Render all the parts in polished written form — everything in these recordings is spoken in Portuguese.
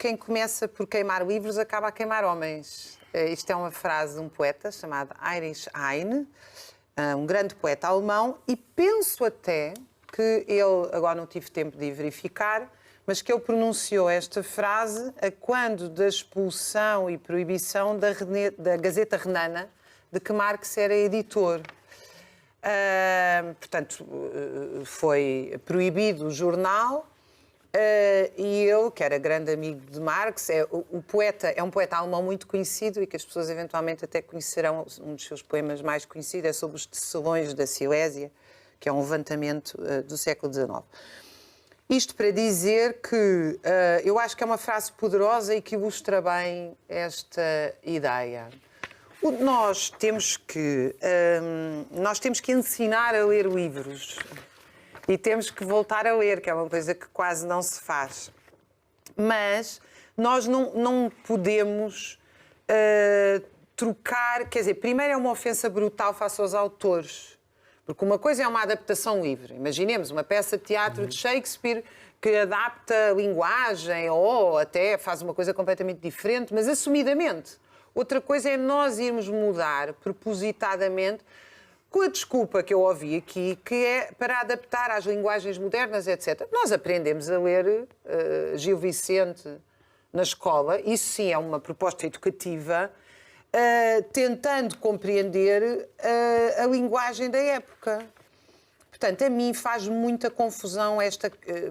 quem começa por queimar livros acaba a queimar homens. Isto é uma frase de um poeta chamado Heinrich Heine, um grande poeta alemão, e penso até que ele, agora não tive tempo de verificar, mas que ele pronunciou esta frase a quando da expulsão e proibição da Gazeta Renana, de que Marx era editor. Portanto, foi proibido o jornal e ele, que era grande amigo de Marx, é um poeta alemão muito conhecido e que as pessoas eventualmente até conhecerão. Um dos seus poemas mais conhecidos é sobre os tecelões da Silésia, que é um levantamento do século XIX. Isto para dizer que eu acho que é uma frase poderosa e que ilustra bem esta ideia. Nós temos que ensinar a ler livros e temos que voltar a ler, que é uma coisa que quase não se faz. Mas nós não podemos trocar... Quer dizer, primeiro é uma ofensa brutal face aos autores. Porque uma coisa é uma adaptação livre. Imaginemos uma peça de teatro de Shakespeare que adapta a linguagem ou até faz uma coisa completamente diferente, mas assumidamente. Outra coisa é nós irmos mudar propositadamente, com a desculpa que eu ouvi aqui, que é para adaptar às linguagens modernas, etc. Nós aprendemos a ler Gil Vicente na escola, isso sim é uma proposta educativa, tentando compreender a linguagem da época. Portanto, a mim faz-me muita confusão,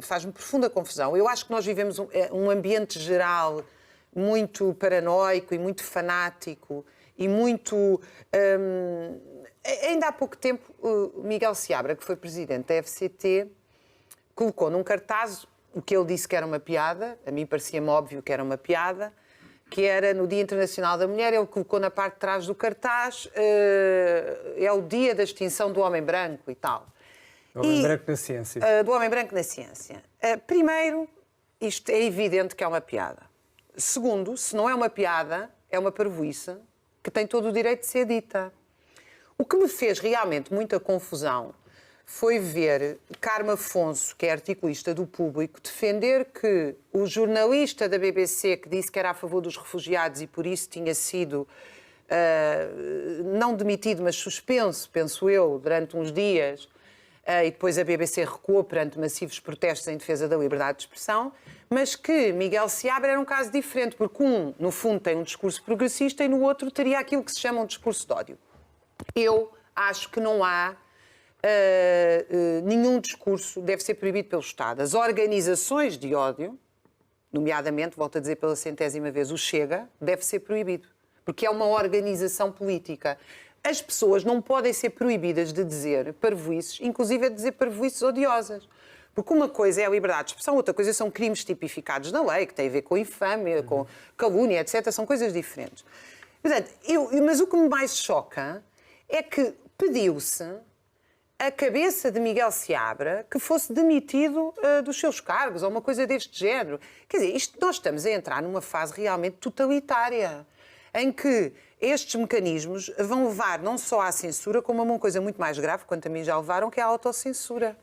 faz-me profunda confusão. Eu acho que nós vivemos um ambiente geral muito paranoico e muito fanático e muito... Ainda há pouco tempo, o Miguel Seabra, que foi presidente da FCT, colocou num cartaz o que ele disse que era uma piada, a mim parecia-me óbvio que era uma piada, que era no Dia Internacional da Mulher, ele colocou na parte de trás do cartaz é o dia da extinção do homem branco e tal. Do homem branco na ciência. Do homem branco na ciência. Primeiro, isto é evidente que é uma piada. Segundo, se não é uma piada, é uma parvoíça que tem todo o direito de ser dita. O que me fez realmente muita confusão foi ver Carmo Afonso, que é articulista do Público, defender que o jornalista da BBC que disse que era a favor dos refugiados e por isso tinha sido não demitido, mas suspenso, penso eu, durante uns dias, e depois a BBC recuou perante massivos protestos em defesa da liberdade de expressão, mas que Miguel Seabra era um caso diferente, porque um, no fundo, tem um discurso progressista e no outro teria aquilo que se chama um discurso de ódio. Eu acho que não há nenhum discurso deve ser proibido pelo Estado. As organizações de ódio, nomeadamente, volto a dizer pela 100ª vez, o Chega, deve ser proibido, porque é uma organização política. As pessoas não podem ser proibidas de dizer parvoíces, inclusive de dizer parvoíces odiosas. Porque uma coisa é a liberdade de expressão, outra coisa são crimes tipificados na lei, que têm a ver com infâmia, com calúnia, etc. São coisas diferentes. Portanto, mas o que me mais choca é que pediu-se a cabeça de Miguel Seabra que fosse demitido dos seus cargos, ou uma coisa deste género. Quer dizer, nós estamos a entrar numa fase realmente totalitária, em que estes mecanismos vão levar não só à censura, como a uma coisa muito mais grave, quanto a mim já levaram, que é a autocensura.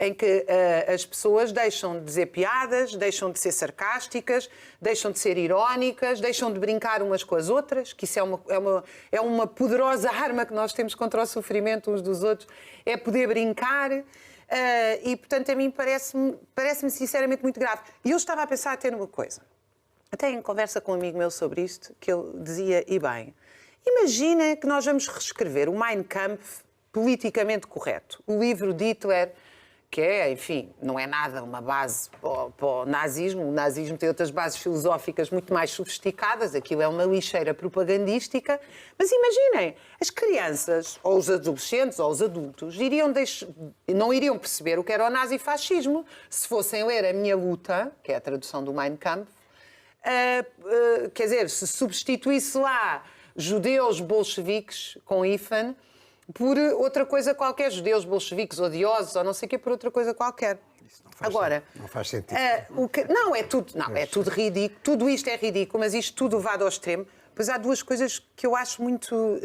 Em que as pessoas deixam de dizer piadas, deixam de ser sarcásticas, deixam de ser irónicas, deixam de brincar umas com as outras, que isso é uma poderosa arma que nós temos contra o sofrimento uns dos outros, é poder brincar. E, portanto, a mim parece-me sinceramente muito grave. E eu estava a pensar até numa coisa. Até em conversa com um amigo meu sobre isto, que ele dizia, e bem, imagina que nós vamos reescrever o Mein Kampf politicamente correto. O livro de Hitler, que é, enfim, não é nada uma base para o nazismo. O nazismo tem outras bases filosóficas muito mais sofisticadas. Aquilo é uma lixeira propagandística. Mas imaginem, as crianças, ou os adolescentes, ou os adultos, não iriam perceber o que era o nazifascismo se fossem ler A Minha Luta, que é a tradução do Mein Kampf. Quer dizer, se substituísse lá judeus bolcheviques com hífen por outra coisa qualquer, judeus bolcheviques odiosos ou não sei o quê, por outra coisa qualquer. Isso não faz sentido. É tudo ridículo, tudo isto é ridículo, mas isto tudo vai ao extremo. Pois há duas coisas que eu acho muito...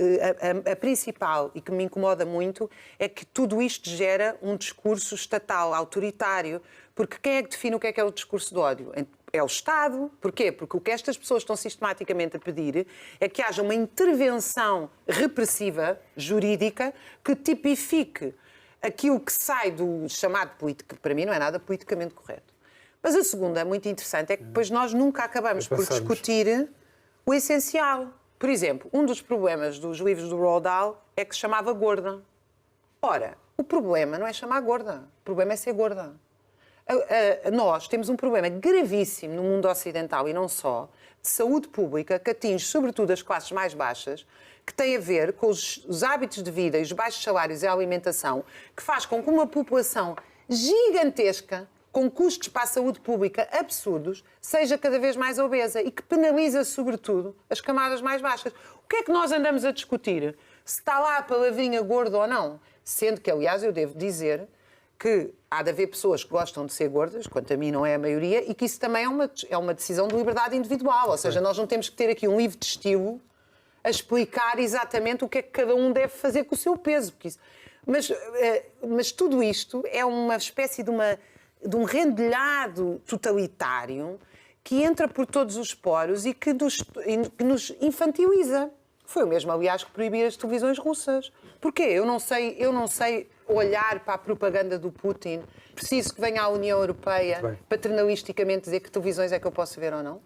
A principal e que me incomoda muito é que tudo isto gera um discurso estatal, autoritário, porque quem é que define o que é o discurso de ódio? é o Estado. Porquê? Porque o que estas pessoas estão sistematicamente a pedir é que haja uma intervenção repressiva, jurídica, que tipifique aquilo que sai do chamado político, que para mim não é nada politicamente correto. Mas a segunda, muito interessante, é que depois nós nunca acabamos por discutir o essencial. Por exemplo, um dos problemas dos livros do Roald Dahl é que se chamava gorda. Ora, o problema não é chamar gorda, o problema é ser gorda. Nós temos um problema gravíssimo no mundo ocidental e não só, de saúde pública, que atinge sobretudo as classes mais baixas, que tem a ver com os hábitos de vida e os baixos salários e a alimentação, que faz com que uma população gigantesca, com custos para a saúde pública absurdos, seja cada vez mais obesa e que penaliza, sobretudo, as camadas mais baixas. O que é que nós andamos a discutir? Se está lá a palavrinha gordo ou não? Sendo que, aliás, eu devo dizer que há de haver pessoas que gostam de ser gordas, quanto a mim não é a maioria, e que isso também é uma decisão de liberdade individual. Ou seja, nós não temos que ter aqui um livro de estilo a explicar exatamente o que é que cada um deve fazer com o seu peso. Mas tudo isto é uma espécie de um rendilhado totalitário que entra por todos os poros e que nos infantiliza. Foi o mesmo, aliás, que proibir as televisões russas. Porquê? Eu não sei olhar para a propaganda do Putin. Preciso que venha a União Europeia paternalisticamente dizer que televisões é que eu posso ver ou não.